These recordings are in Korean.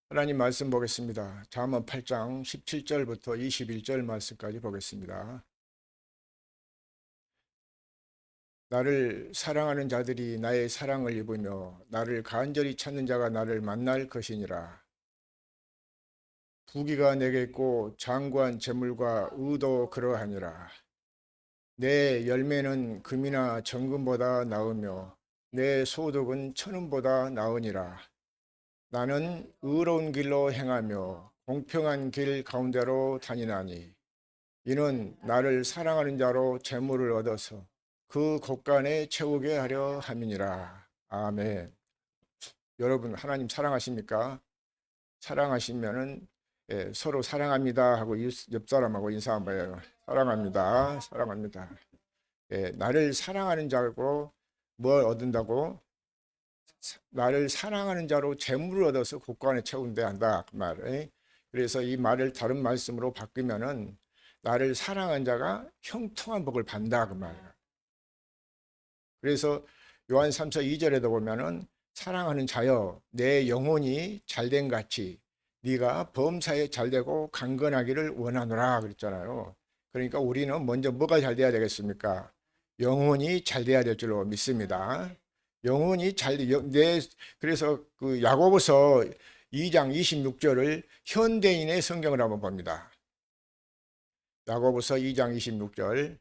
하나님 말씀 보겠습니다. 잠언 8장 17절부터 21절 말씀까지 보겠습니다. 나를 사랑하는 자들이 나의 사랑을 입으며 나를 간절히 찾는 자가 나를 만날 것이니라. 부귀가 내게 있고 장관 재물과 의도 그러하니라. 내 열매는 금이나 정금보다 나으며 내 소득은 천은보다 나으니라. 나는 의로운 길로 행하며 공평한 길 가운데로 다니나니 이는 나를 사랑하는 자로 재물을 얻어서 그 곳간에 채우게 하려 함이니라. 아멘. 여러분 하나님 사랑하십니까? 사랑하시면은 서로 사랑합니다 하고 옆 사람하고 인사 한번 해요. 사랑합니다. 사랑합니다. 나를 사랑하는 자고 뭘 얻는다고? 나를 사랑하는 자로 재물을 얻어서 곳간에 채운다 한다 그 말. 그래서 이 말을 다른 말씀으로 바꾸면은 나를 사랑한 자가 형통한 복을 받는다 그 말이에요. 그래서 요한 3서 2절에도 보면은 사랑하는 자여 내 영혼이 잘된 같이 네가 범사에 잘되고 강건하기를 원하노라 그랬잖아요. 그러니까 우리는 먼저 뭐가 잘 돼야 되겠습니까? 영혼이 잘 돼야 될 줄로 믿습니다. 영혼이 그래서 그 야고보서 2장 26절을 현대인의 성경을 한번 봅니다. 야고보서 2장 26절.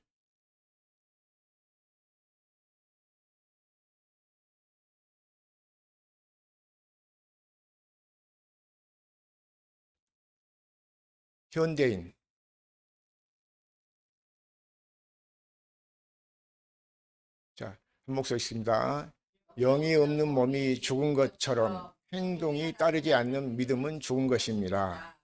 현대인. 자, 한 목소리 있습니다. 영이 없는 몸이 죽은 것처럼 행동이 따르지 않는 믿음은 죽은 것입니다.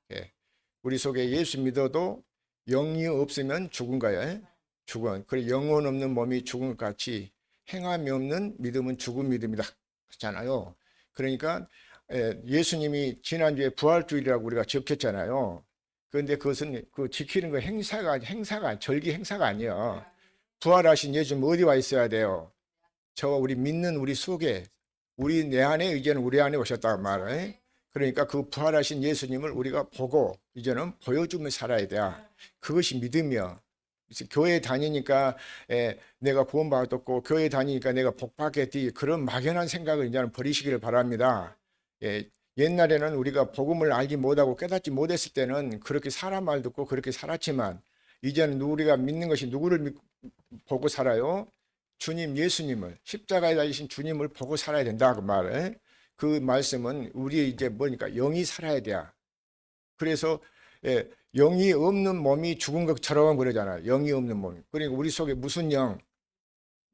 우리 속에 예수 믿어도 영이 없으면 죽은 거예요. 죽은. 그래 영혼 없는 몸이 죽은 것 같이 행함이 없는 믿음은 죽은 믿음이다. 그렇잖아요. 그러니까 예수님이 지난주에 부활주일이라고 우리가 지켰잖아요. 그런데 그것은 그 지키는 거 절기 행사가 아니에요. 부활하신 예수님 어디 와 있어야 돼요? 우리 믿는 우리 속에 우리 내 안에 이제는 우리 안에 오셨다 말이에요. 그러니까 그 부활하신 예수님을 우리가 보고 이제는 보여주며 살아야 돼. 그것이 믿음이야. 교회 다니니까 내가 구원받았고 교회 다니니까 내가 복받겠지 그런 막연한 생각을 이제는 버리시기를 바랍니다. 옛날에는 우리가 복음을 알지 못하고 깨닫지 못했을 때는 그렇게 사람 말 듣고 그렇게 살았지만 이제는 우리가 믿는 것이 누구를 보고 살아요? 주님 예수님을 십자가에 달리신 주님을 보고 살아야 된다 그 말에 그 말씀은 우리 이제 뭐니까 영이 살아야 돼. 그래서 영이 없는 몸이 죽은 것처럼 그러잖아요. 영이 없는 몸. 그러니까 우리 속에 무슨 영?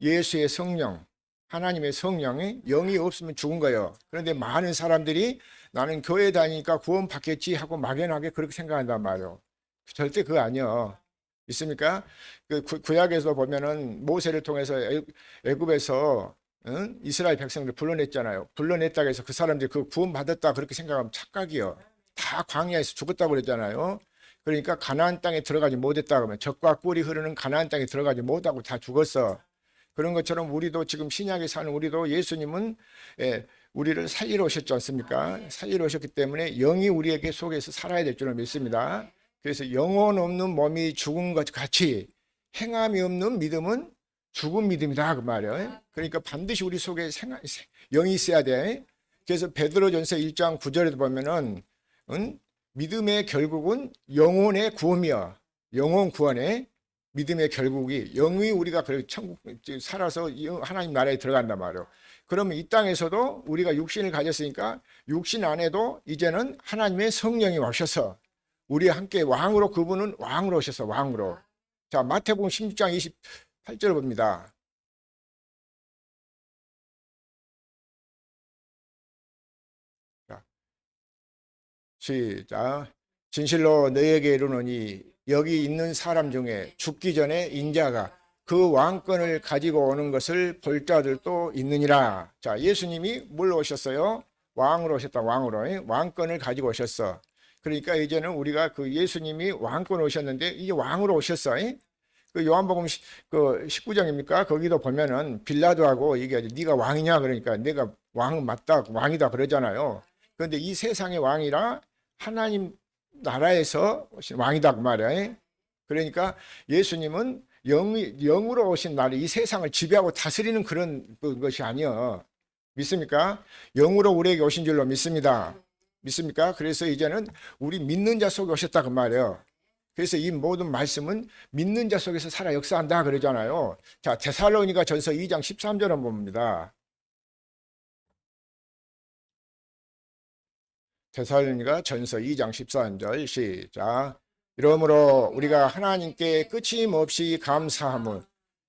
예수의 성령, 하나님의 성령이 영이 없으면 죽은 거예요. 그런데 많은 사람들이 나는 교회 다니니까 구원 받겠지 하고 막연하게 그렇게 생각한단 말이에요. 절대 그거 아니에요. 있습니까? 그 구약에서 보면은 모세를 통해서 애굽에서 이스라엘 백성들 불러냈잖아요. 불러냈다고 해서 그 사람들이 그 구원 받았다 그렇게 생각하면 착각이요. 다 광야에서 죽었다고 그랬잖아요. 그러니까 가나안 땅에 들어가지 못했다 그러면 젖과 꿀이 흐르는 가나안 땅에 들어가지 못하고 다 죽었어. 그런 것처럼 우리도 지금 신약에 사는 우리도 예수님은 우리를 살리러 오셨지 않습니까? 살리러 오셨기 때문에 영이 우리에게 속에서 살아야 될 줄을 믿습니다. 그래서 영혼 없는 몸이 죽은 것 같이 행함이 없는 믿음은 죽은 믿음이다 그 말이에요. 그러니까 반드시 우리 속에 영이 있어야 돼. 그래서 베드로전서 1장 9절에도 보면은 믿음의 결국은 영혼의 구원이야. 영혼 구원의 믿음의 결국이 영이 우리가 천국 살아서 하나님 나라에 들어간단 말이에요. 그러면 이 땅에서도 우리가 육신을 가졌으니까 육신 안에도 이제는 하나님의 성령이 오셔서 우리 함께 왕으로 그분은 왕으로 오셔서 왕으로. 자, 마태복음 16장 28절 봅니다. 자, 시작. 진실로 너희에게 이르노니 여기 있는 사람 중에 죽기 전에 인자가 그 왕권을 가지고 오는 것을 볼 자들도 있느니라. 자, 예수님이 뭘로 오셨어요? 왕으로 오셨다. 왕으로. 왕권을 가지고 오셨어. 그러니까 이제는 우리가 그 예수님이 왕권 오셨는데 이제 왕으로 오셨어. 그 요한복음 그 19장입니까? 거기도 보면은 빌라도하고 이게 네가 왕이냐 그러니까 내가 왕 맞다 왕이다 그러잖아요. 그런데 이 세상의 왕이라 하나님 나라에서 오신 왕이다 그 말이에요. 그러니까 예수님은 영으로 오신 나라 이 세상을 지배하고 다스리는 그런 것이 아니요. 믿습니까? 영으로 우리에게 오신 줄로 믿습니다. 믿습니까? 그래서 이제는 우리 믿는 자 속에 오셨다 그 말이에요. 그래서 이 모든 말씀은 믿는 자 속에서 살아 역사한다 그러잖아요. 자, 데살로니가 전서 2장 13절을 봅니다. 데살로니가 전서 2장 13절 시작. 이러므로 우리가 하나님께 끊임없이 감사함은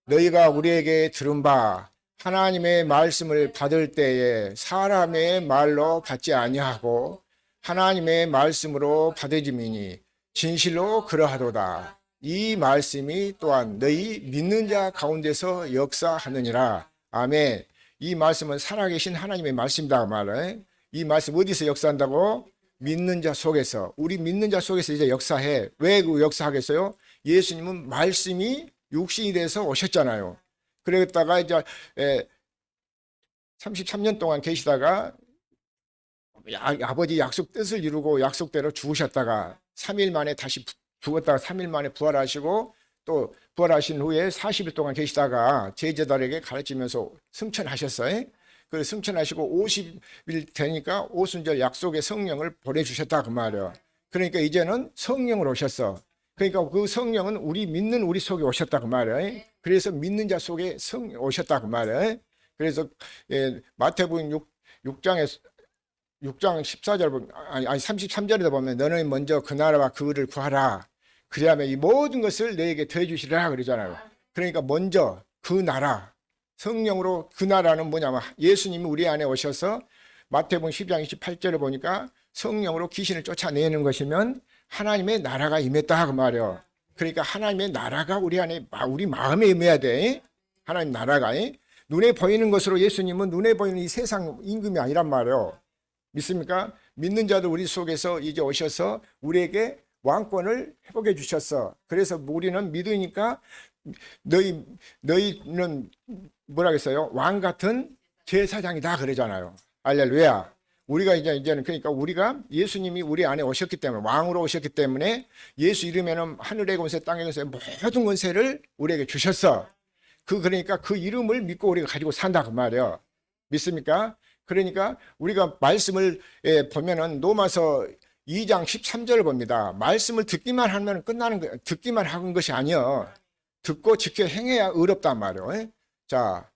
너희가 우리에게 들은 바 하나님의 말씀을 받을 때에 사람의 말로 받지 아니하고 하나님의 말씀으로 받으심이니 진실로 그러하도다. 이 말씀이 또한 너희 믿는 자 가운데서 역사하느니라. 아멘. 이 말씀은 살아계신 하나님의 말씀이다 말을. 이 말씀 어디서 역사한다고? 믿는 자 속에서. 우리 믿는 자 속에서 이제 역사해. 왜 그 역사하겠어요? 예수님은 말씀이 육신이 돼서 오셨잖아요. 그랬다가 이제 33년 동안 계시다가 아버지 약속 뜻을 이루고 약속대로 죽으셨다가 3일 만에 다시 죽었다가 3일 만에 부활하시고 또 부활하신 후에 40일 동안 계시다가 제자들에게 가르치면서 승천하셨어요. 그 승천하시고 50일 되니까 오순절 약속의 성령을 보내주셨다 그 말이에요. 그러니까 이제는 성령으로 오셨어. 그러니까 그 성령은 우리 믿는 우리 속에 오셨다 그 말이에요. 그래서 믿는 자 속에 오셨다 그 말이에요. 그래서 마태복음 6장 14절 아니 33절에 보면 너는 먼저 그 나라와 그 의를 구하라. 그리하면 이 모든 것을 너에게 더해 주시리라 그러잖아요. 그러니까 먼저 그 나라 성령으로 그 나라는 뭐냐면 예수님이 우리 안에 오셔서 마태복음 10장 28절에 보니까 성령으로 귀신을 쫓아내는 것이면 하나님의 나라가 임했다 그 말이에요. 그러니까 하나님의 나라가 우리 안에 우리 마음에 임해야 돼. 하나님 나라가 눈에 보이는 것으로 예수님은 눈에 보이는 이 세상 임금이 아니란 말이에요. 믿습니까? 믿는 자들 우리 속에서 이제 오셔서 우리에게 왕권을 회복해 주셨어. 그래서 우리는 믿으니까 너희는 뭐라겠어요? 왕 같은 제사장이다 그러잖아요. 할렐루야. 우리가 이제는 그러니까 우리가 예수님이 우리 안에 오셨기 때문에 왕으로 오셨기 때문에 예수 이름에는 하늘의 권세 땅의 권세 모든 권세를 우리에게 주셨어. 그러니까 그 이름을 믿고 우리가 가지고 산다 그 말이에요. 믿습니까? 그러니까 우리가 말씀을 보면은 로마서 2장 13절을 봅니다. 말씀을 듣기만 하면 끝나는 거, 듣기만 하는 것이 아니요. 듣고 지켜 행해야 의롭단 말이에요. 자,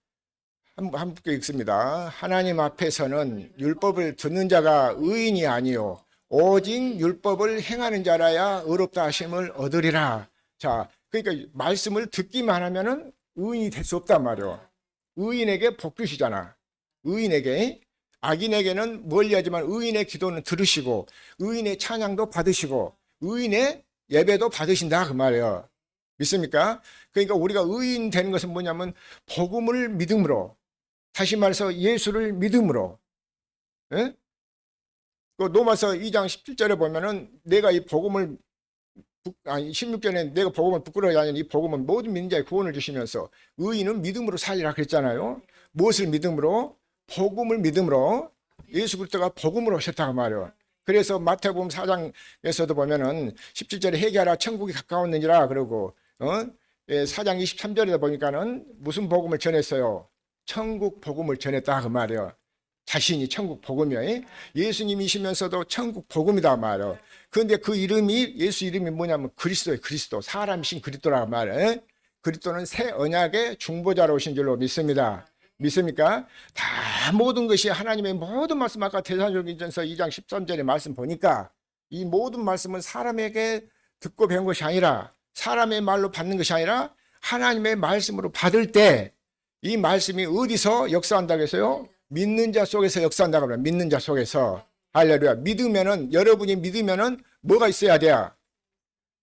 함께 읽습니다. 하나님 앞에서는 율법을 듣는 자가 의인이 아니요 오직 율법을 행하는 자라야 의롭다 하심을 얻으리라. 자, 그러니까 말씀을 듣기만 하면은 의인이 될 수 없단 말이에요. 의인에게 복 주시잖아. 의인에게. 악인에게는 멀리하지만 의인의 기도는 들으시고 의인의 찬양도 받으시고 의인의 예배도 받으신다 그 말이에요. 믿습니까? 그러니까 우리가 의인 되는 것은 뭐냐면 복음을 믿음으로, 다시 말해서 예수를 믿음으로. 예? 그 로마서 2장 17절에 보면은 내가 이 복음을 16절에 내가 복음을 부끄러워하지 않으니 이 복음은 모든 믿는 자의 구원을 주시면서 의인은 믿음으로 살리라 그랬잖아요. 무엇을 믿음으로? 복음을 믿음으로. 예수 그리스도가 복음으로 오셨다고 말이에요. 그래서 마태복음 4장에서도 보면은 17절에 회개하라 천국이 가까웠느니라 그러고 4장 23절에 보니까는 무슨 복음을 전했어요? 천국 복음을 전했다 그 말이에요. 자신이 천국 복음이에요. 예수님이시면서도 천국 복음이다 말이에요. 그런데 그 이름이 예수 이름이 뭐냐면 그리스도예요. 그리스도 사람이신 그리스도라 말이에요. 그리스도는 새 언약의 중보자로 오신 줄로 믿습니다. 믿습니까? 다 모든 것이 하나님의 모든 말씀 아까 데살로니가전서 2장 13절의 말씀 보니까 이 모든 말씀은 사람에게 듣고 배운 것이 아니라 사람의 말로 받는 것이 아니라 하나님의 말씀으로 받을 때 이 말씀이 어디서 역사한다고 했어요? 믿는 자 속에서 역사한다고 합니다. 믿는 자 속에서. 할렐루야. 믿으면은 여러분이 믿으면은 뭐가 있어야 돼요?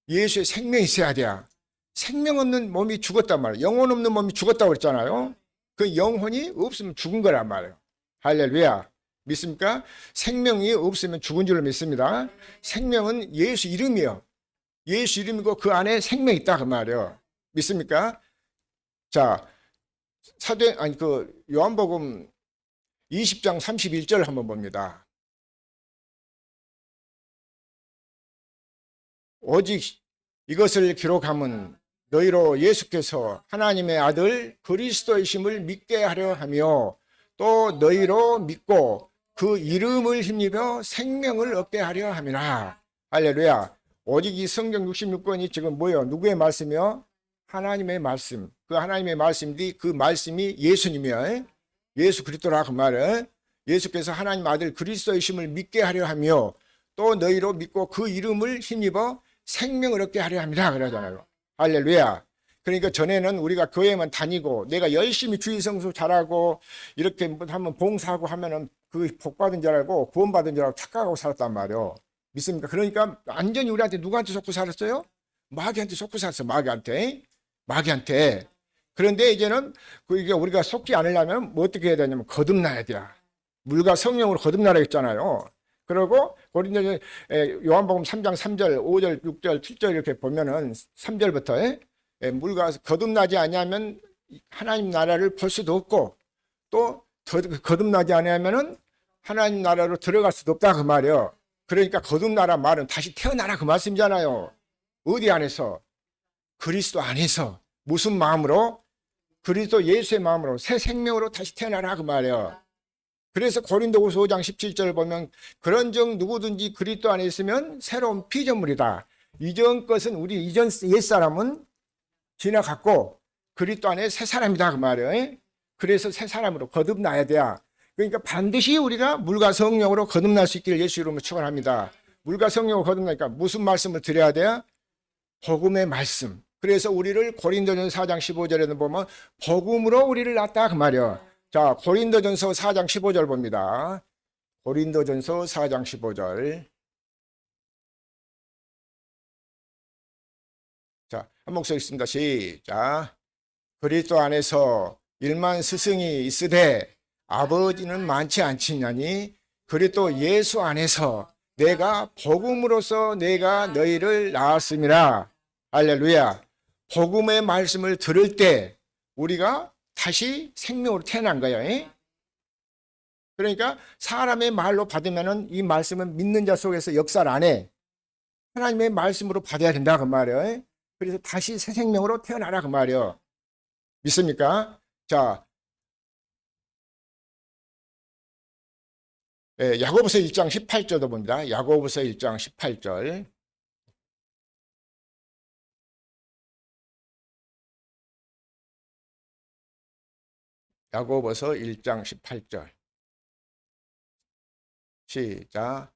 예수의 생명이 있어야 돼요. 생명 없는 몸이 죽었단 말이에요. 영혼 없는 몸이 죽었다고 그랬잖아요. 그 영혼이 없으면 죽은 거란 말이에요. 할렐루야. 믿습니까? 생명이 없으면 죽은 줄로 믿습니다. 생명은 예수 이름이요. 예수 이름이고 그 안에 생명이 있다 그 말이에요. 믿습니까? 자, 요한복음 20장 31절 한번 봅니다. 오직 이것을 기록함은 너희로 예수께서 하나님의 아들 그리스도이심을 믿게 하려 하며 또 너희로 믿고 그 이름을 힘입어 생명을 얻게 하려 함이라. 할렐루야. 오직 이 성경 66권이 지금 뭐예요? 누구의 말씀이요? 하나님의 말씀. 그 하나님의 말씀이 그 말씀이 예수님이요. 예수 그리스도라 그 말은 예수께서 하나님 아들 그리스도이심을 믿게 하려 하며 또 너희로 믿고 그 이름을 힘입어 생명을 얻게 하려 함이라 그러잖아요. 할렐루야. 그러니까 전에는 우리가 교회만 다니고 내가 열심히 주의 성수 잘하고 이렇게 하면 봉사하고 하면은 그 복 받은 줄 알고 구원 받은 줄 알고 착각하고 살았단 말이에요. 믿습니까? 그러니까 완전히 우리한테 누구한테 속고 살았어요? 마귀한테 속고 살았어. 마귀한테. 그런데 이제는 이게 우리가 속지 않으려면 뭐 어떻게 해야 되냐면 거듭나야 돼. 물과 성령으로 거듭나라 했잖아요. 그리고 고린도전 요한복음 3장 3절, 5절, 6절, 7절 이렇게 보면은 3절부터 물과 거듭나지 아니하면 하나님 나라를 볼 수도 없고 또 거듭나지 아니하면은 하나님 나라로 들어갈 수도 없다 그 말이에요. 그러니까 거듭나라 말은 다시 태어나라 그 말씀이잖아요. 어디 안에서? 그리스도 안에서. 무슨 마음으로? 그리스도 예수의 마음으로 새 생명으로 다시 태어나라 그 말이에요. 그래서 고린도후서 5장 17절 보면 그런즉 누구든지 그리스도 안에 있으면 새로운 피조물이다. 이전 것은 우리 이전 옛사람은 지나갔고 그리스도 안에 새 사람이다 그 말이에요. 그래서 새 사람으로 거듭나야 돼요. 그러니까 반드시 우리가 물과 성령으로 거듭날 수 있기를 예수 이름으로 축원합니다. 물과 성령으로 거듭나니까 무슨 말씀을 드려야 돼요? 복음의 말씀. 그래서 우리를 고린도전서 4장 15절에도 보면 복음으로 우리를 낳았다 그 말이에요. 자, 고린도전서 4장 15절 봅니다. 고린도전서 4장 15절. 자, 한 목소리 있습니다. 시작. 그리스도 안에서 일만 스승이 있으되 아버지는 많지 않지냐니 그리스도 예수 안에서 내가 복음으로써 내가 너희를 낳았음이라. 할렐루야. 복음의 말씀을 들을 때 우리가 다시 생명으로 태어난 거예요. 그러니까 사람의 말로 받으면은 이 말씀은 믿는 자 속에서 역사를 안 해. 하나님의 말씀으로 받아야 된다 그 말이에요. 그래서 다시 새 생명으로 태어나라 그 말이에요. 믿습니까? 자, 야고보서 1장 18절도 봅니다. 야고보서 1장 18절. 야고보서 1장 18절. 시작.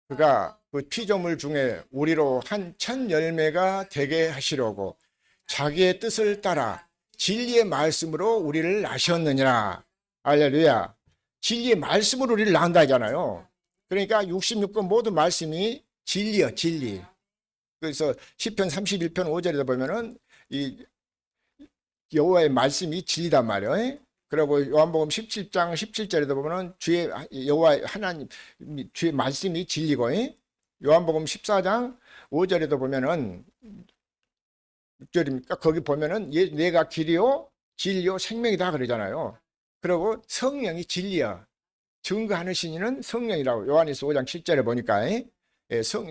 그가 그 피조물 중에 우리로 한 천 열매가 되게 하시려고 자기의 뜻을 따라 진리의 말씀으로 우리를 낳으셨느니라. 할렐루야. 진리의 말씀으로 우리를 낳는다 하잖아요. 그러니까 66권 모든 말씀이 진리야, 진리. 그래서 시편 31편 5절에도 보면은 이 여호와의 말씀이 진리단 말이에요. 그리고 요한복음 17장 17절에도 보면은 주의 여호와 하나님 주의 말씀이 진리고, 요한복음 14장 5절에도 보면은 6절입니까? 거기 보면은 내가 길이요 진리요 생명이다 그러잖아요. 그리고 성령이 진리야. 증거하는 신이는 성령이라고 요한일서 5장 7절에 보니까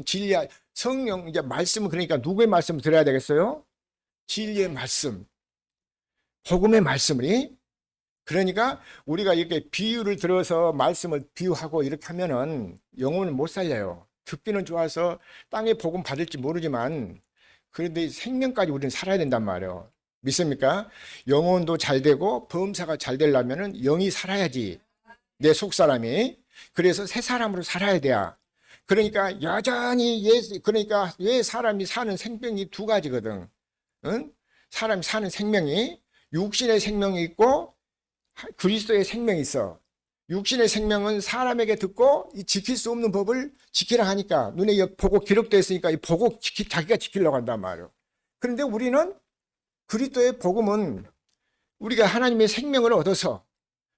진리야. 성령 이제 말씀은 그러니까 누구의 말씀을 들어야 되겠어요? 진리의 말씀, 복음의 말씀이. 그러니까 우리가 이렇게 비유를 들어서 말씀을 비유하고 이렇게 하면은 영혼을 못 살려요. 듣기는 좋아서 땅에 복음 받을지 모르지만 그런데 생명까지 우리는 살아야 된단 말이에요. 믿습니까? 영혼도 잘 되고 범사가 잘 되려면은 영이 살아야지. 내 속사람이. 그래서 새 사람으로 살아야 돼요. 그러니까 여전히 그러니까 왜 사람이 사는 생명이 두 가지거든. 응? 사람이 사는 생명이 육신의 생명이 있고 그리스도의 생명이 있어. 육신의 생명은 사람에게 듣고 이 지킬 수 없는 법을 지키라 하니까 눈에 보고 기록되어 있으니까 이 보고 자기가 지키려고 한단 말이에요. 그런데 우리는 그리스도의 복음은 우리가 하나님의 생명을 얻어서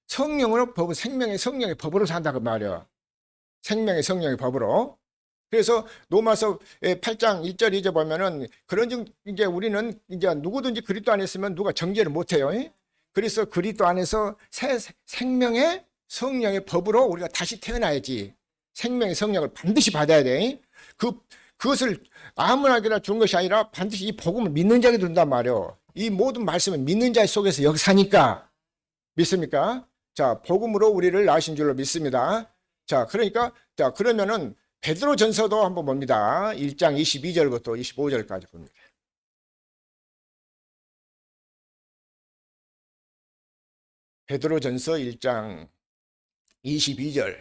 성령의 법으로 산다고 말이에요. 생명의 성령의 법으로. 그래서 로마서 8장 1절 2절 보면은 그런 이제 우리는 이제 누구든지 그리스도 안에 있으면 누가 정죄를 못 해요. 그래서 그리스도 안에서 새 생명의 성령의 법으로 우리가 다시 태어나야지. 생명의 성령을 반드시 받아야 돼. 그것을 아무나게나 주는 것이 아니라 반드시 이 복음을 믿는 자에게 준단 말이에요. 이 모든 말씀은 믿는 자 속에서 역사니까. 믿습니까? 자, 복음으로 우리를 낳으신 줄로 믿습니다. 자, 그러니까 자, 그러면은 베드로 전서도 한번 봅니다. 1장 22절부터 25절까지 봅니다. 베드로 전서 1장 22절.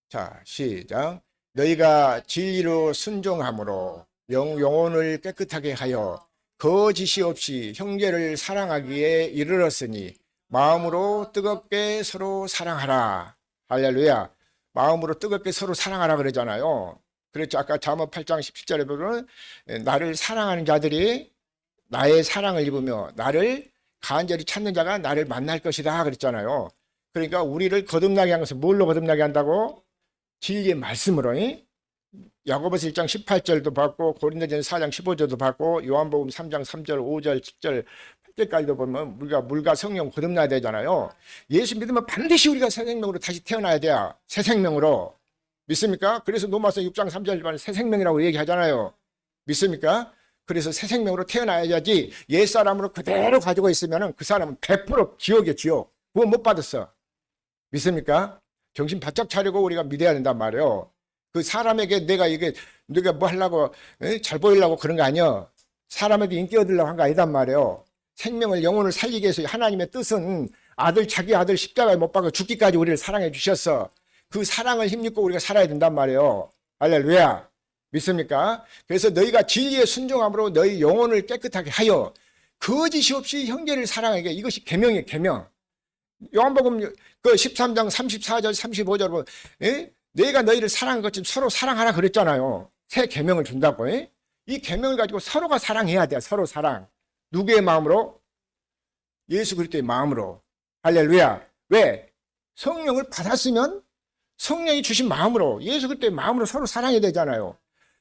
자, 시작. 너희가 진리로 순종함으로 영혼을 깨끗하게 하여 거짓이 없이 형제를 사랑하기에 이르렀으니 마음으로 뜨겁게 서로 사랑하라. 할렐루야. 마음으로 뜨겁게 서로 사랑하라 그러잖아요. 그렇죠. 아까 잠언 8장 17절에 보면 나를 사랑하는 자들이 나의 사랑을 입으며 나를 간절히 찾는 자가 나를 만날 것이다 그랬잖아요. 그러니까 우리를 거듭나게 한 것은 뭘로 거듭나게 한다고? 진리의 말씀으로. 야고보서 1장 18절도 받고 고린도전서 4장 15절도 받고 요한복음 3장 3절 5절 10절 8절까지도 보면 우리가 물과 성령 거듭나야 되잖아요. 예수 믿으면 반드시 우리가 새 생명으로 다시 태어나야 돼요. 새 생명으로. 믿습니까? 그래서 로마서 6장 3절 보면 새 생명이라고 얘기하잖아요. 믿습니까? 그래서 새 생명으로 태어나야지 옛사람으로 그대로 가지고 있으면 그 사람은 100% 지옥이에요. 지옥. 구원 못 받았어. 믿습니까? 정신 바짝 차리고 우리가 믿어야 된단 말이에요. 그 사람에게 내가 뭐 하려고 잘 보이려고 그런 거 아니야. 사람에게 인기 얻으려고 한 거 아니단 말이에요. 생명을 영혼을 살리기 위해서 하나님의 뜻은 자기 아들 십자가에 못 박아 죽기까지 우리를 사랑해 주셨어. 그 사랑을 힘입고 우리가 살아야 된단 말이에요. 할렐루야. 믿습니까? 그래서 너희가 진리에 순종함으로 너희 영혼을 깨끗하게 하여 거짓이 없이 형제를 사랑하게. 이것이 계명이에요. 계명. 요한복음 그 13장 34절 35절 보면 내가 너희를 사랑한 것처럼 서로 사랑하라 그랬잖아요. 새 계명을 준다고. 이 계명을 가지고 서로가 사랑해야 돼. 서로 사랑. 누구의 마음으로? 예수 그리스도의 마음으로. 할렐루야. 왜? 성령을 받았으면 성령이 주신 마음으로 예수 그리스도의 마음으로 서로 사랑해야 되잖아요.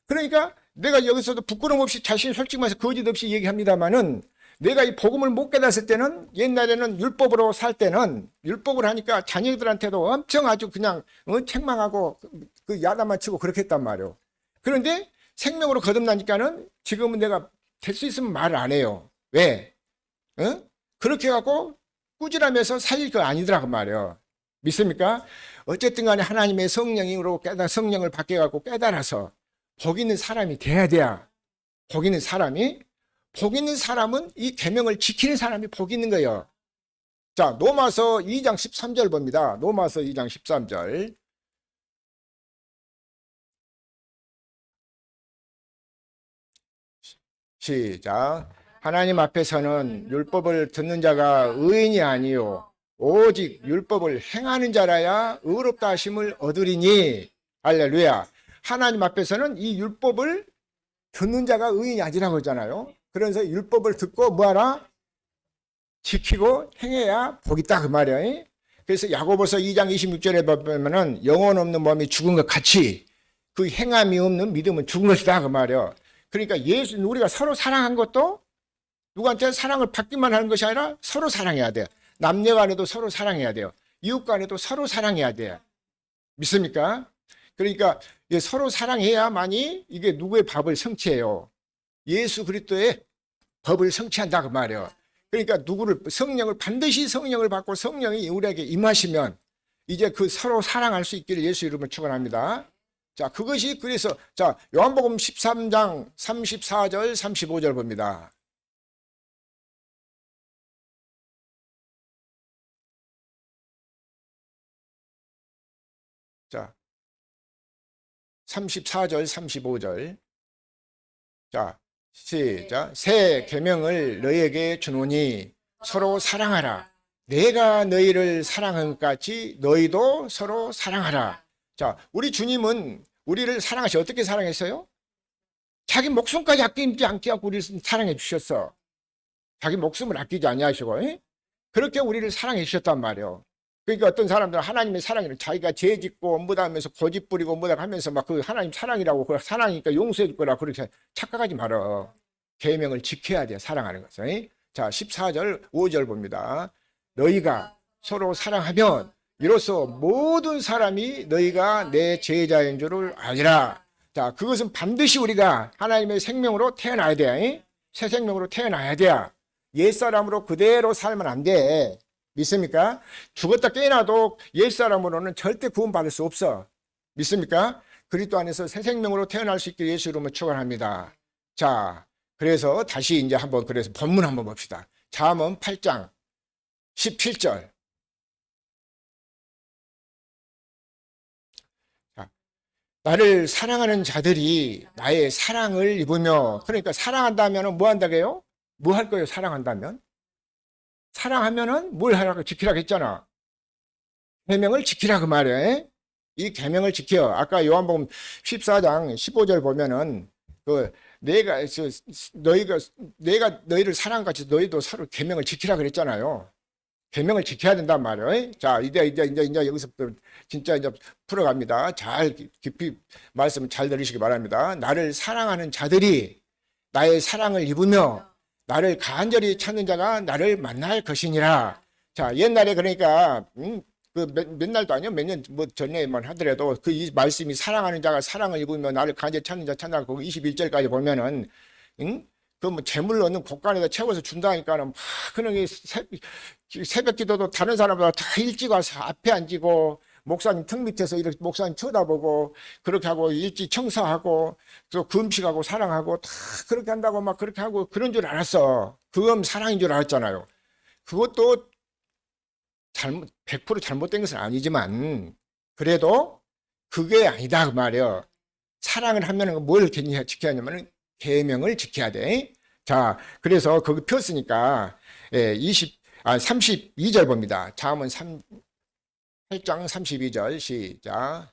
그러니까 내가 여기서도 부끄럼 없이 자신 솔직히 말해서 거짓 없이 얘기합니다마는 내가 이 복음을 못 깨닫을 때는 옛날에는 율법으로 살 때는 율법을 하니까 자녀들한테도 엄청 아주 그냥 책망하고 그 야단만 치고 그렇게 했단 말이에요. 그런데 생명으로 거듭나니까는 지금은 내가 될 수 있으면 말을 안 해요. 왜? 그렇게 해갖고 꾸지람해서 살릴 거 아니더라고 말이에요. 믿습니까? 어쨌든 간에 하나님의 성령으로 성령을 받게 해갖고 깨달아서 복 있는 사람이 돼야 돼야. 복 있는 사람이 복 있는 사람은 이 계명을 지키는 사람이 복 있는 거예요. 자, 로마서 2장 13절 봅니다. 로마서 2장 13절. 시작. 하나님 앞에서는 율법을 듣는 자가 의인이 아니요 오직 율법을 행하는 자라야 의롭다 하심을 얻으리니. 할렐루야. 하나님 앞에서는 이 율법을 듣는 자가 의인이 아니라고 하잖아요. 그래서 율법을 듣고 뭐하라? 지키고 행해야 복이 있다 그 말이에요. 그래서 야고보서 2장 26절에 보면은 영혼 없는 몸이 죽은 것 같이 그 행함이 없는 믿음은 죽은 것이다 그 말이에요. 그러니까 우리가 서로 사랑한 것도 누구한테 사랑을 받기만 하는 것이 아니라 서로 사랑해야 돼요. 남녀 간에도 서로 사랑해야 돼요. 이웃 간에도 서로 사랑해야 돼요. 믿습니까? 그러니까 서로 사랑해야만이 이게 누구의 밥을 성취해요. 예수 그리스도의 법을 성취한다 그 말이에요. 그러니까 성령을 반드시 성령을 받고 성령이 우리에게 임하시면 이제 그 서로 사랑할 수 있기를 예수 이름으로 축원합니다. 자, 그것이 그래서 자, 요한복음 13장 34절 35절 봅니다. 자, 34절 35절. 자, 시작. 새 계명을 너희에게 주노니 서로 사랑하라. 내가 너희를 사랑한 것 같이 너희도 서로 사랑하라. 자, 우리 주님은 우리를 사랑하시 어떻게 사랑했어요? 자기 목숨까지 아끼지 않고 우리를 사랑해 주셨어. 자기 목숨을 아끼지 아니하시고 그렇게 우리를 사랑해 주셨단 말이에요. 그러니까 어떤 사람들은 하나님의 사랑이를 자기가 죄 짓고 뭐다 하면서 고집 부리고 뭐다 하면서 막 그 하나님 사랑이라고 그 사랑이니까 용서해 줄 거라 그렇게 착각하지 말어. 계명을 지켜야 돼, 사랑하는 것은. 자, 14절 5절 봅니다. 너희가 서로 사랑하면 이로써 모든 사람이 너희가 내 제자인 줄을 알리라. 자, 그것은 반드시 우리가 하나님의 생명으로 태어나야 돼. 새 생명으로 태어나야 돼. 옛사람으로 그대로 살면 안 돼. 믿습니까? 죽었다 깨어나도 옛사람으로는 절대 구원받을 수 없어. 믿습니까? 그리스도 안에서 새 생명으로 태어날 수 있게 예수 이름으로 축원합니다. 자, 그래서 다시 이제 한번 그래서 본문 한번 봅시다. 잠언 8장 17절. 자, 나를 사랑하는 자들이 나의 사랑을 입으며, 그러니까 사랑한다면 뭐 한다고요? 뭐 할 거예요? 사랑한다면? 사랑하면은 뭘 하라고 지키라고 했잖아. 계명을 지키라 그 말이에요. 이 계명을 지켜. 아까 요한복음 14장 15절 보면은 그 내가 너희를 사랑 같이 너희도 서로 계명을 지키라 그랬잖아요. 계명을 지켜야 된단 말이에요. 자, 이제 여기서부터 진짜 이제 풀어갑니다. 잘 깊이 말씀 잘 들으시기 바랍니다. 나를 사랑하는 자들이 나의 사랑을 입으며 나를 간절히 찾는 자가 나를 만날 것이니라. 자, 옛날에 그러니까 그 몇 날도 아니요, 몇 년 뭐 전에만 하더라도 그 이 말씀이 사랑하는 자가 사랑을 입으며 나를 간절히 찾는 자 찾나, 그 21절까지 보면은 그 뭐 재물 얻는 곳간에다 채워서 준다니까는 막 그런 게 새벽 기도도 다른 사람보다 다 일찍 와서 앞에 앉고 목사님 턱 밑에서 이렇게 목사님 쳐다보고 그렇게 하고 일찍 청소하고 또 금식하고 사랑하고 다 그렇게 한다고 막 그렇게 하고 그런 줄 알았어. 그건 사랑인 줄 알았잖아요. 그것도 100% 잘못된 것은 아니지만 그래도 그게 아니다 그 말이야. 사랑을 하면은 뭘 지켜야 하냐면 계명을 지켜야 돼. 자, 그래서 거기 폈으니까 32절 봅니다. 잠언 8장 32절 시작.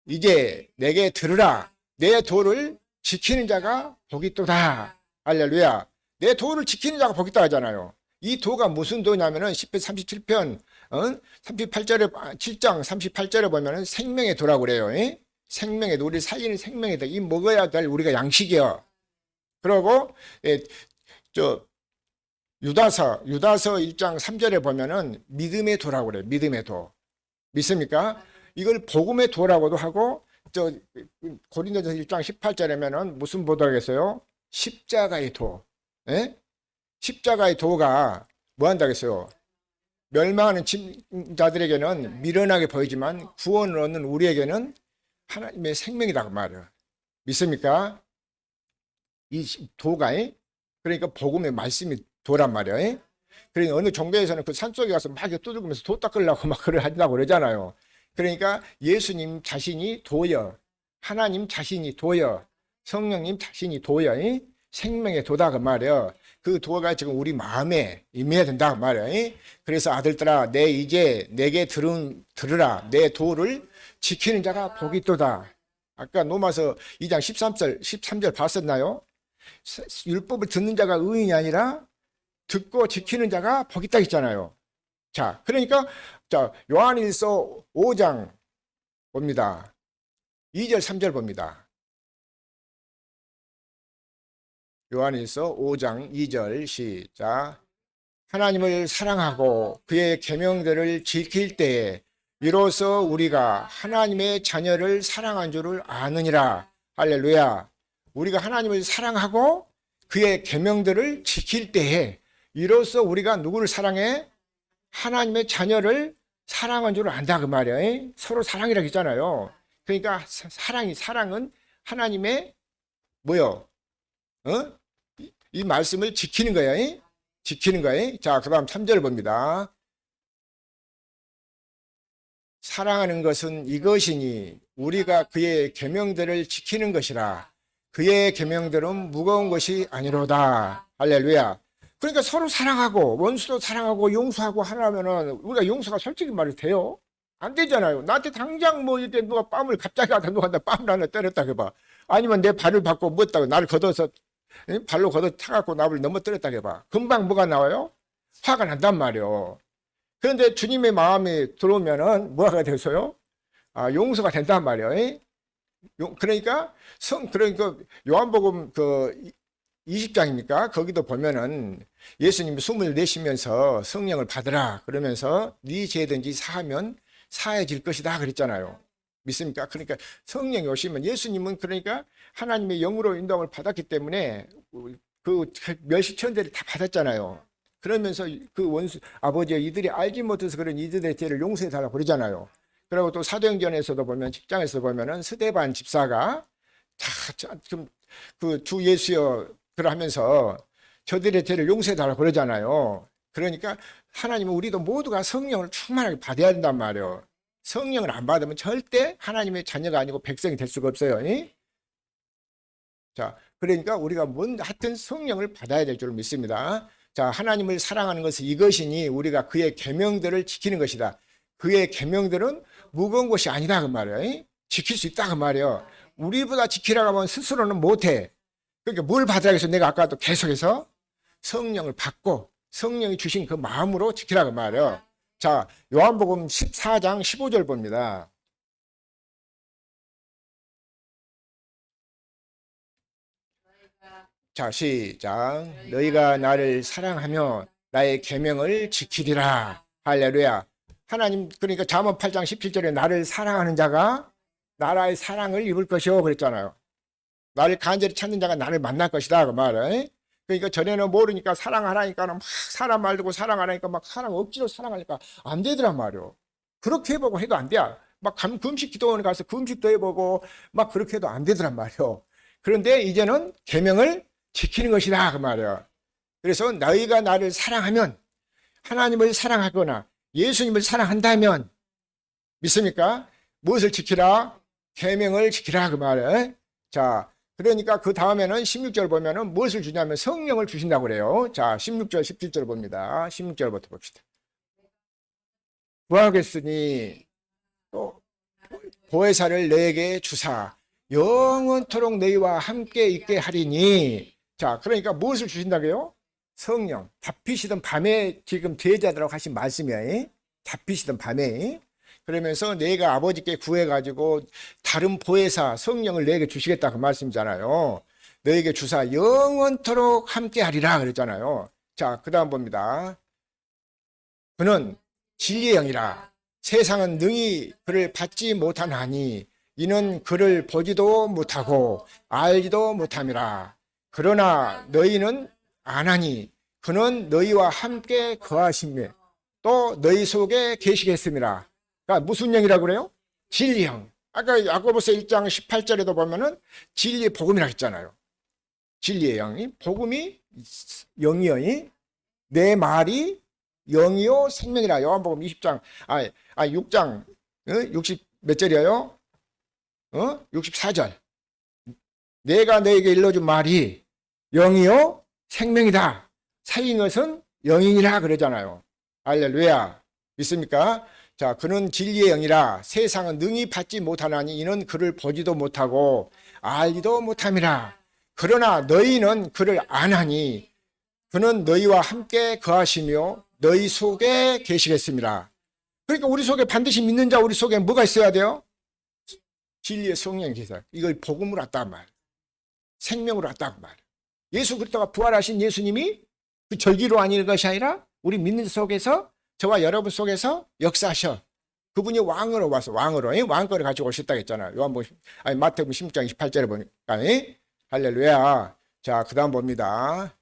이제 내게 들으라. 내 도를 지키는 자가 복이 있도다. 할렐루야. 내 도를 지키는 자가 복이 있다 하잖아요. 이 도가 무슨 도냐면은 10편 37편 38절에 7장 38절에 보면은 생명의 도라고 그래요. 생명의 도, 우리 살리는 생명의 도. 이 먹어야 될 우리가 양식이요. 그리고 유다서 1장 3절에 보면은 믿음의 도라고 그래요. 믿음의 도. 믿습니까? 이걸 복음의 도라고도 하고 고린도전서 1장 18절에면은 무슨 도라겠어요? 십자가의 도. 십자가의 도가 뭐 한다겠어요? 멸망하는 자들에게는 미련하게 보이지만 구원을 얻는 우리에게는 하나님의 생명이다 그 말이에요. 믿습니까? 이 도가 그러니까 복음의 말씀이 도란 말이에요. 그러니까 어느 종교에서는 그 산속에 가서 막 두들기면서 도 닦으려고 막 그걸 한다고 그러잖아요. 그러니까 예수님 자신이 도여, 하나님 자신이 도여, 성령님 자신이 도여, 생명의 도다 그 말이에요. 그 도가 지금 우리 마음에 임해야 된다 그 말이에요. 그래서 아들들아, 이제 내게 들으라. 내 도를 지키는 자가 복이 있도다. 아까 로마서 2장 13절 봤었나요? 율법을 듣는 자가 의인이 아니라 듣고 지키는 자가 복이 있다 했잖아요. 자, 그러니까 요한일서 5장 봅니다. 2절 3절 봅니다. 요한일서 5장 2절 시작. 하나님을 사랑하고 그의 계명들을 지킬 때에 이로써 우리가 하나님의 자녀를 사랑한 줄을 아느니라. 할렐루야. 우리가 하나님을 사랑하고 그의 계명들을 지킬 때에 이로써 우리가 누구를 사랑해? 하나님의 자녀를 사랑한 줄을 안다 그 말이에요. 서로 사랑이라고 했잖아요. 그러니까 사랑은 하나님의 뭐요? 이 말씀을 지키는 거예요. 지키는 거예요. 자, 그 다음 3절 봅니다. 사랑하는 것은 이것이니 우리가 그의 계명들을 지키는 것이라. 그의 계명들은 무거운 것이 아니로다. 할렐루야. 그러니까 서로 사랑하고 원수도 사랑하고 용서하고 하려면은 우리가 용서가 솔직히 말이 돼요? 안 되잖아요. 나한테 당장 뭐 이렇게 누가 뺨을 갑자기 하다 누가 나 뺨을 하나 때렸다 해봐. 아니면 내 발을 받고 뭐했다고 나를 걷어서 발로 걷어 타갖고 나를 넘어뜨렸다 해봐. 금방 뭐가 나와요? 화가 난단 말이요. 그런데 주님의 마음이 들어오면은 뭐가 되서요? 용서가 된단 말이에요. 그러니까 그러니까 요한복음 그 20장입니까? 거기도 보면은 예수님이 숨을 내쉬면서 성령을 받으라 그러면서 네 죄든지 사하면 사해질 것이다 그랬잖아요. 믿습니까? 그러니까 성령이 오시면 예수님은 그러니까 하나님의 영으로 인도함을 받았기 때문에 그 멸시천대를 다 받았잖아요. 그러면서 그 원수 아버지 이들이 알지 못해서 그런 이들의 죄를 용서해 달라고 그러잖아요. 그리고 또 사도행전에서도 보면 10장에서 보면은 스데반 집사가 그 주 예수여 그러면서 저들의 죄를 용서해 달라고 그러잖아요. 그러니까 하나님은 우리도 모두가 성령을 충만하게 받아야 된단 말이에요. 성령을 안 받으면 절대 하나님의 자녀가 아니고 백성이 될 수가 없어요. 자, 그러니까 우리가 하여튼 성령을 받아야 될 줄 믿습니다. 자, 하나님을 사랑하는 것은 이것이니 우리가 그의 계명들을 지키는 것이다. 그의 계명들은 무거운 것이 아니다 그 말이에요. 지킬 수 있다 그 말이에요. 우리보다 지키라고 하면 스스로는 못해. 그러니까 뭘 받아야겠어? 내가 아까도 계속해서 성령을 받고 성령이 주신 그 마음으로 지키라고 말이에요. 자, 요한복음 14장 15절 봅니다. 자, 시작. 너희가 나를 사랑하며 나의 계명을 지키리라. 할렐루야. 하나님 그러니까 잠언 8장 17절에 나를 사랑하는 자가 나라의 사랑을 입을 것이요 그랬잖아요. 나를 간절히 찾는 자가 나를 만날 것이다 그 말은. 그러니까 전에는 모르니까 사랑하라니까는 막 사람 말 듣고 사랑하라니까 막 사랑 억지로 사랑하니까 안 되더란 말이요. 그렇게 해보고 해도 안 돼. 막 금식 기도원에 가서 금식도 해보고 막 그렇게 해도 안 되더란 말이요. 그런데 이제는 계명을 지키는 것이다 그 말이요. 그래서 너희가 나를 사랑하면 하나님을 사랑하거나 예수님을 사랑한다면 믿습니까? 무엇을 지키라? 계명을 지키라 그 말이에요. 자, 그러니까 그 다음에는 16절 보면은 무엇을 주냐면 성령을 주신다고 그래요. 자, 16절, 17절 봅니다. 16절부터 봅시다. 구하겠으니 또 보혜사를 너에게 주사 영원토록 너희와 함께 있게 하리니. 자, 그러니까 무엇을 주신다고요? 성령. 잡히시던 밤에 지금 제자들하고 하신 말씀이에요. 잡히시던 밤에. 그러면서 내가 아버지께 구해가지고 다른 보혜사 성령을 내게 주시겠다 그 말씀이잖아요. 너에게 주사 영원토록 함께 하리라 그랬잖아요. 자, 그 다음 봅니다. 그는 진리의 영이라 세상은 능히 그를 받지 못하나니 이는 그를 보지도 못하고 알지도 못함이라. 그러나 너희는 아나니 그는 너희와 함께 거하시며 또 너희 속에 계시겠습니다. 그러니까 무슨 영이라고 그래요? 진리 영. 아까 야고보서 1장 18절에도 보면은 진리의 복음이라고 했잖아요. 진리의 영이 복음이 영이요. 내 말이 영이요 생명이라. 요한복음 20장 6장 60 몇 절이에요? 64절. 내가 너에게 일러준 말이 영이요 생명이다. 살린 것은 영이니라 그러잖아요. 할렐루야. 믿습니까? 자, 그는 진리의 영이라 세상은 능히 받지 못하나니 이는 그를 보지도 못하고 알지도 못함이라. 그러나 너희는 그를 아나니 그는 너희와 함께 거하시며 너희 속에 계시겠습니다. 그러니까 우리 속에 반드시 믿는 자 우리 속에 뭐가 있어야 돼요? 진리의 성령이 계세요. 이걸 복음으로 왔다고 말. 생명으로 왔다고 말. 예수 그리스도가 부활하신 예수님이 그 절기로 아닌 것이 아니라 우리 믿는 속에서 저와 여러분 속에서 역사하셔. 그분이 왕으로 와서 왕으로 왕권을 가지고 오셨다고 했잖아요. 마태복음 16장 28절에 보니까 할렐루야. 자, 그 다음 봅니다.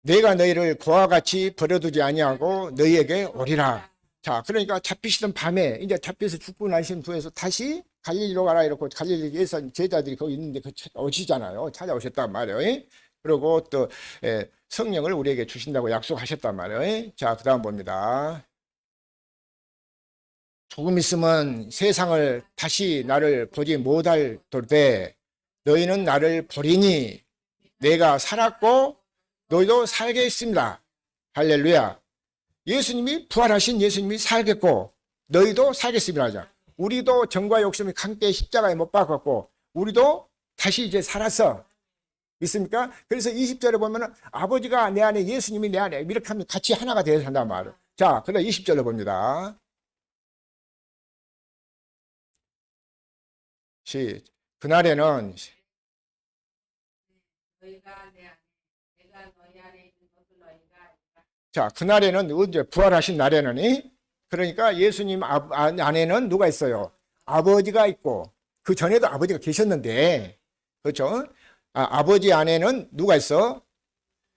내가 너희를 고와 같이 버려두지 아니하고 너희에게 오리라. 자, 그러니까 잡히시던 밤에 이제 잡혀서 죽고 나신 후에서 다시 갈릴리로 가라 이렇게 갈릴리에서 제자들이 거기 있는데 오시잖아요. 찾아오셨단 말이에요. 그리고 또 성령을 우리에게 주신다고 약속하셨단 말이에요. 자, 그 다음 봅니다. 조금 있으면 세상을 다시 나를 보지 못할 때 너희는 나를 보리니 내가 살았고 너희도 살게 있습니다. 할렐루야. 예수님이 부활하신 예수님이 살겠고 너희도 살겠습니다 하자. 우리도 정과 욕심이 함께 십자가에 못 박았고 우리도 다시 이제 살았어. 믿습니까? 그래서 20절에 보면은 아버지가 내 안에 예수님이 내 안에 이렇게 하면 같이 하나가 되어서 한단 말이에요. 자, 그다음 20절로 봅니다. 그날에는 자, 그날에는 언제 부활하신 날에는 그러니까 예수님 안에는 누가 있어요? 아버지가 있고 그 전에도 아버지가 계셨는데 그렇죠? 아버지 안에는 누가 있어?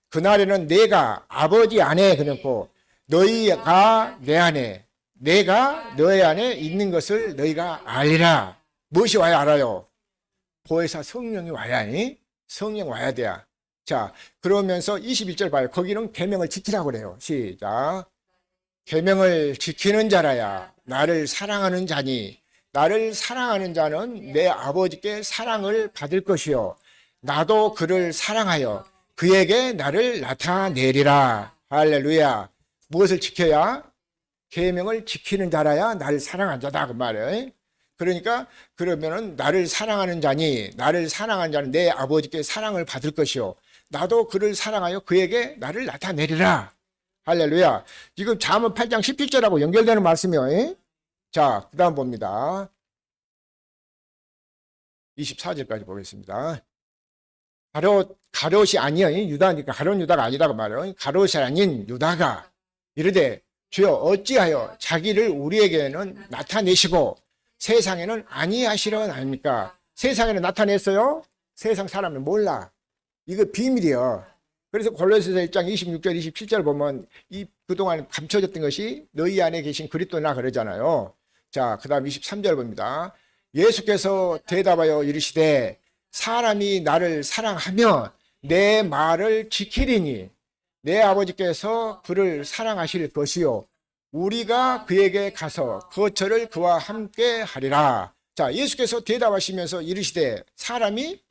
그날에는 내가 아버지 안에 그렇고 너희가 내 안에 내가 너희 안에 있는 것을 너희가 알리라. 무엇이 와야 알아요? 보혜사 성령이 와야 하니 성령 와야 돼야. 자, 그러면서 21절 봐요. 거기는 계명을 지키라고 그래요. 시작. 계명을 지키는 자라야 나를 사랑하는 자니 나를 사랑하는 자는 내 아버지께 사랑을 받을 것이요 나도 그를 사랑하여 그에게 나를 나타내리라. 할렐루야. 무엇을 지켜야? 계명을 지키는 자라야 나를 사랑한 자다 그 말이에요. 그러니까 그러면은 나를 사랑하는 자니 나를 사랑하는 자는 내 아버지께 사랑을 받을 것이요 나도 그를 사랑하여 그에게 나를 나타내리라. 할렐루야. 지금 잠언 8장 17절하고 연결되는 말씀이에요. 자, 그 다음 봅니다. 24절까지 보겠습니다. 가롯이 아니여 유다니까 가롯 유다가 아니라고 말해요. 가롯이 아닌 유다가 이르되 주여 어찌하여 자기를 우리에게는 나타내시고 세상에는 아니하시려 아닙니까? 세상에는 나타냈어요. 세상 사람은 몰라. 이거 비밀이요. 그래서 골로새서 1장 26절 27절 보면 그동안 감춰졌던 것이 너희 안에 계신 그리스도나 그러잖아요. 자, 그 다음 23절 봅니다. 예수께서 대답하여 이르시되 사람이 나를 사랑하면 내 말을 지키리니 내 아버지께서 그를 사랑하실 것이요 우리가 그에게 가서 거처를 그와 함께 하리라. 자, 예수께서 대답하시면서 이르시되 사람이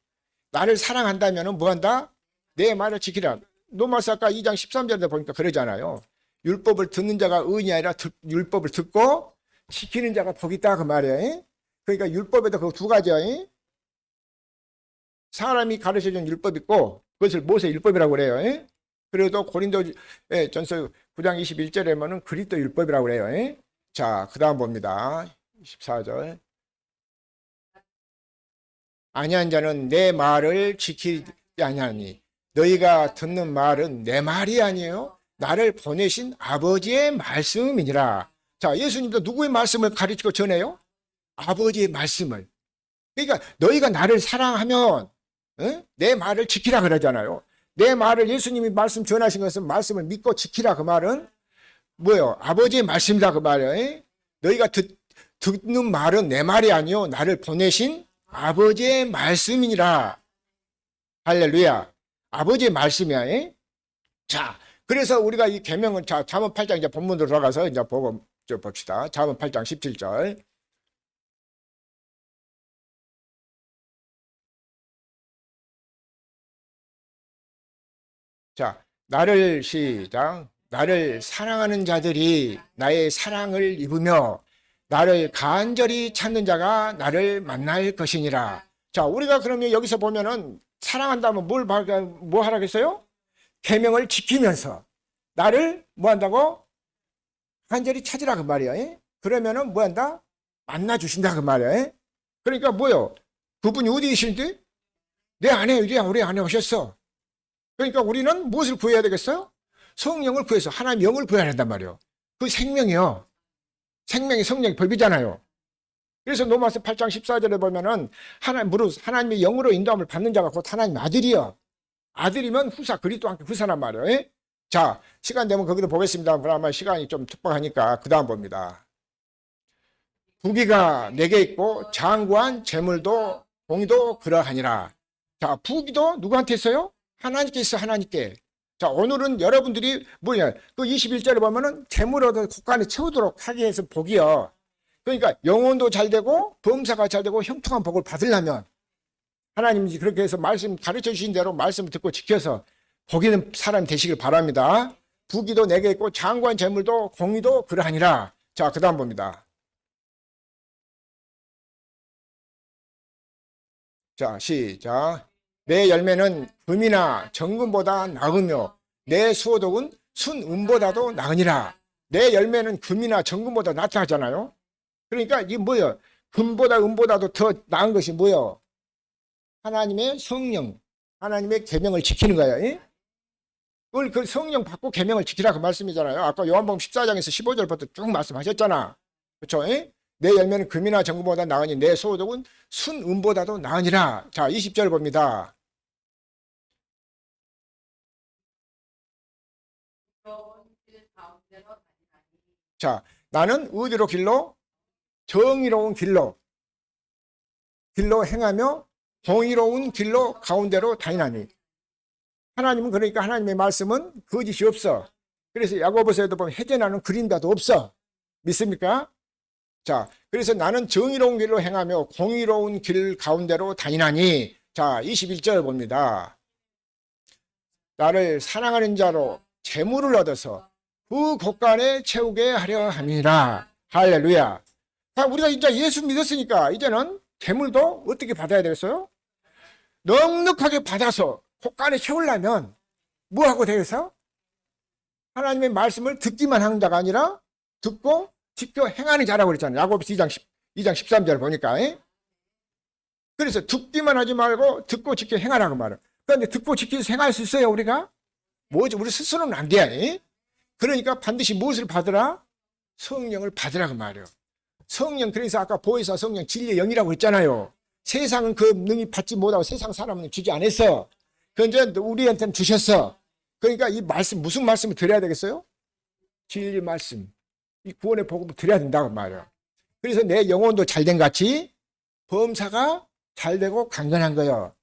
나를 사랑한다면 뭐한다? 내 말을 지키라. 로마서 아까 2장 13절에 보니까 그러잖아요. 율법을 듣는 자가 의인이 아니라 율법을 듣고 지키는 자가 복이 있다 그 말이에요. 그러니까 율법에도 그 두 가지야. 사람이 가르쳐준 율법이 있고 그것을 모세 율법이라고 그래요. 그래도 고린도 전서 9장 21절에 보면 그리스도 율법이라고 그래요. 자, 그 다음 봅니다. 24절. 아니한 자는 내 말을 지키지 아니하니 너희가 듣는 말은 내 말이 아니에요. 나를 보내신 아버지의 말씀이니라. 자, 예수님도 누구의 말씀을 가르치고 전해요? 아버지의 말씀을. 그러니까 너희가 나를 사랑하면 내 말을 지키라 그러잖아요. 내 말을 예수님이 말씀 전하신 것은 말씀을 믿고 지키라 그 말은 뭐예요? 아버지의 말씀이다 그 말이에요. 너희가 듣는 말은 내 말이 아니요 나를 보내신 아버지의 말씀이니라. 할렐루야. 아버지의 말씀이야. 자, 그래서 우리가 이 계명은 자, 잠언 8장 이제 본문으로 들어가서 이제 보고 봅시다. 잠언 8장 17절. 자, 시작. 나를 사랑하는 자들이 나의 사랑을 입으며 나를 간절히 찾는 자가 나를 만날 것이니라. 자, 우리가 그러면 여기서 보면은 사랑한다면 뭐 하라겠어요? 계명을 지키면서 나를 뭐 한다고? 간절히 찾으라 그 말이야. 그러면은 뭐 한다? 만나 주신다 그 말이야. 그러니까 뭐요? 그분이 어디 계신지? 내 안에 우리 안에 오셨어. 그러니까 우리는 무엇을 구해야 되겠어요? 성령을 구해서 하나님 영을 구해야 한단 말이에요. 그 생명이요. 생명이 성령의 법이잖아요. 그래서 로마서 8장 14절에 보면은 하나님의 영으로 인도함을 받는 자가 곧 하나님 아들이요. 아들이면 후사 그리스도 함께 후사란 말이에요. 자, 시간 되면 거기도 보겠습니다. 그러나 시간이 좀 촉박하니까 그 다음 봅니다. 부귀가 내게 있고 장구한 재물도 공의도 그러하니라. 자, 부귀도 누구한테 있어요? 하나님께 있어, 하나님께. 자, 오늘은 여러분들이 뭐냐, 그 21절에 보면은 재물 얻어 국간에 채우도록 하기 위해서 복이요. 그러니까 영혼도 잘 되고 범사가 잘 되고 형통한 복을 받으려면 하나님이 그렇게 해서 말씀 가르쳐 주신 대로 말씀을 듣고 지켜서 복 있는 사람이 되시길 바랍니다. 부귀도 내게 있고 장관 재물도 공의도 그러하니라. 자, 그 다음 봅니다. 자, 시작. 내 열매는 금이나 정금보다 나으며 내 수호독은 순금보다도 나으니라. 내 열매는 금이나 정금보다 낫다잖아요. 그러니까 이게 뭐예요? 금보다 은보다도 더 나은 것이 뭐예요? 하나님의 성령, 하나님의 계명을 지키는 거예요. 예? 그걸 그 성령 받고 계명을 지키라 그 말씀이잖아요. 아까 요한복음 14장에서 15절부터 쭉 말씀하셨잖아. 그렇죠? 예? 내 열매는 금이나 정금보다 나으니 내 소독은 순은보다도 나으니라. 자, 20절 봅니다. 자, 나는 어디로 길로? 정의로운 길로 행하며 공의로운 길로 가운데로 다니나니. 하나님은 그러니까 하나님의 말씀은 거짓이 없어. 그래서 야고보서에도 보면 해전하는 그림자도 없어. 믿습니까? 자, 그래서 나는 정의로운 길로 행하며 공의로운 길 가운데로 다니나니. 자, 21절 봅니다. 나를 사랑하는 자로 재물을 얻어서 그 곳간에 채우게 하려 함이라. 할렐루야. 자, 우리가 이제 예수 믿었으니까 이제는 재물도 어떻게 받아야 되겠어요? 넉넉하게 받아서 곳간에 채우려면 뭐하고 되겠어? 하나님의 말씀을 듣기만 하는 자가 아니라 듣고 지켜 행하는 자라고 그랬잖아요. 야고보서 2장 13절 보니까. 그래서 듣기만 하지 말고 듣고 지켜 행하라고 말해요. 그런데 듣고 지켜서 행할 수 있어요, 우리가? 뭐지? 우리 스스로는 안 돼. 그러니까 반드시 무엇을 받으라? 성령을 받으라고 말해요. 성령, 그래서 아까 보혜사 성령 진리의 영이라고 했잖아요. 세상은 그 능히 받지 못하고 세상 사람은 주지 않았어. 그런데 우리한테는 주셨어. 그러니까 이 말씀, 무슨 말씀을 드려야 되겠어요? 진리 말씀. 이 구원의 복음을 드려야 된다고 말이에요. 그래서 내 영혼도 잘된 같이 범사가 잘되고 강건한 거예요.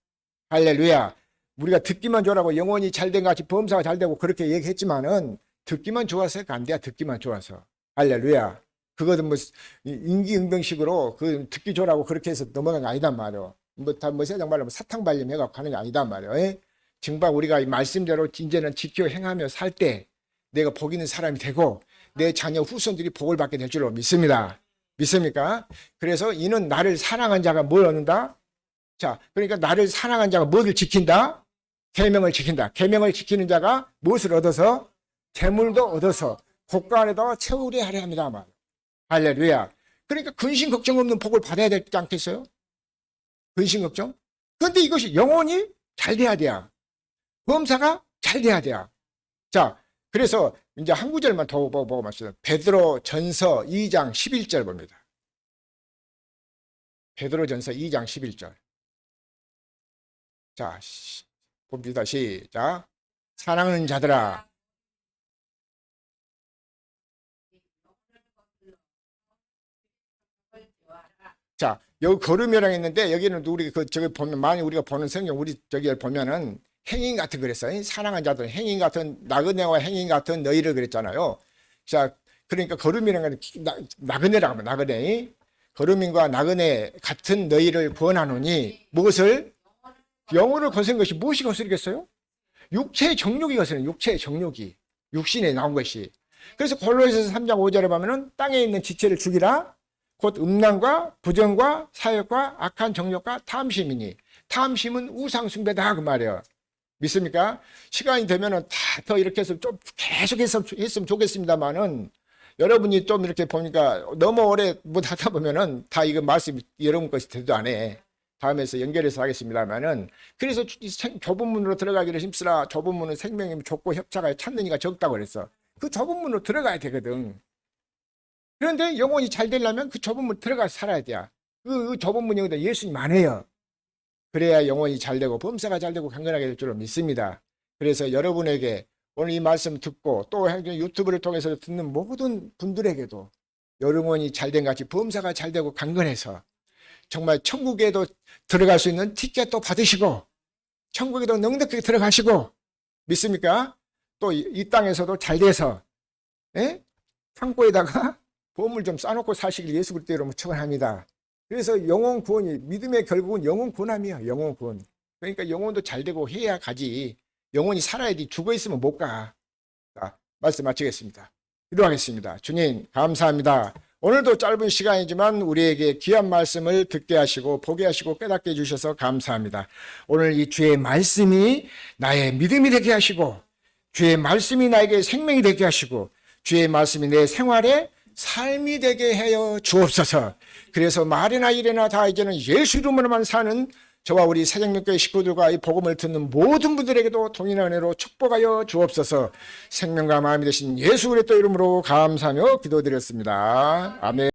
할렐루야. 우리가 듣기만 좋아라고 영혼이 잘된 같이 범사가 잘되고 그렇게 얘기했지만은 듣기만 좋아서가 안 돼. 듣기만 좋아서. 할렐루야. 그거는 뭐 인기응변식으로 그 듣기 좋으라고 그렇게 해서 넘어간 게 아니단 말이에요. 뭐 세상 말로 사탕 발림 해갖고 하는 게 아니단 말이에요. 정말 우리가 이 말씀대로 이제는 지켜 행하며 살 때 내가 복 있는 사람이 되고 내 자녀 후손들이 복을 받게 될 줄로 믿습니다. 믿습니까? 그래서 이는 나를 사랑한 자가 뭘 얻는다? 자, 그러니까 나를 사랑한 자가 무엇을 지킨다? 계명을 지킨다. 계명을 지키는 자가 무엇을 얻어서? 재물도 얻어서 곳간에다 채우려 하려 합니다. 할렐루야. 그러니까 근심 걱정 없는 복을 받아야 되지 않겠어요? 근심 걱정? 그런데 이것이 영혼이 잘 돼야 돼요. 범사가 잘 돼야 돼요. 자, 그래서 이제 한 구절만 더 보고 마시죠. 베드로 전서 2장 11절 봅니다. 베드로 전서 2장 11절. 자, 봅니다. 시작. 사랑하는 자들아. 자, 여기 걸음이라고 했는데 여기는 우리 저기 보면 많이 우리가 보는 성경 우리 저기 보면은 행인 같은 그랬어요. 사랑한 자들 행인 같은 나그네와 행인 같은 너희를 그랬잖아요. 자, 그러니까 걸음이라는 건 나그네라고 하면 나그네. 걸음인과 나그네 같은 너희를 구원하노니 무엇을? 영혼을 거스른 것이 무엇이 거스르겠어요? 육체의 정욕이 거스르는 육체의 정욕이 육신에 나온 것이. 그래서 골로새서 3장 5절에 보면은 땅에 있는 지체를 죽이라. 곧 음란과 부정과 사욕과 악한 정욕과 탐심이니 탐심은 우상 숭배다 그 말이에요. 믿습니까? 시간이 되면은 다 더 이렇게 해서 좀 계속 했으면 좋겠습니다만은 여러분이 좀 이렇게 보니까 너무 오래 못 하다 보면은 다 이거 말씀이 여러분 것이 되도 안 해. 다음에서 연결해서 하겠습니다만은 그래서 좁은 문으로 들어가기를 힘쓰라. 좁은 문은 생명이 좁고 협차가 찾는 이가 적다고 그랬어. 그 좁은 문으로 들어가야 되거든. 그런데 영혼이 잘 되려면 그 좁은 문 들어가서 살아야 돼. 그 좁은 문이 어디다 예수님 안에요. 그래야 영혼이 잘 되고 범사가 잘 되고 강건하게 될 줄로 믿습니다. 그래서 여러분에게 오늘 이 말씀 듣고 또 유튜브를 통해서 듣는 모든 분들에게도 영혼이 잘된 같이 범사가 잘 되고 강건해서 정말 천국에도 들어갈 수 있는 티켓도 받으시고 천국에도 넉넉하게 들어가시고 믿습니까? 또 이 땅에서도 잘 돼서 창고에다가 보물 좀 싸놓고 사시길 예수 그리스도 이름으로 축원합니다. 그래서 영혼 구원이 믿음의 결국은 영혼 구원함이야. 영혼 구원. 그러니까 영혼도 잘 되고 해야 가지. 영혼이 살아야지 죽어 있으면 못 가. 자, 말씀 마치겠습니다. 기도하겠습니다. 주님 감사합니다. 오늘도 짧은 시간이지만 우리에게 귀한 말씀을 듣게 하시고 보게 하시고 깨닫게 해주셔서 감사합니다. 오늘 이 주의 말씀이 나의 믿음이 되게 하시고 주의 말씀이 나에게 생명이 되게 하시고 주의 말씀이 내 생활에 삶이 되게 하여 주옵소서. 그래서 말이나 일이나 다 이제는 예수 이름으로만 사는 저와 우리 새생명교회 식구들과 이 복음을 듣는 모든 분들에게도 동일한 은혜로 축복하여 주옵소서. 생명과 마음이 되신 예수 그리스도 이름으로 감사하며 기도드렸습니다. 아멘.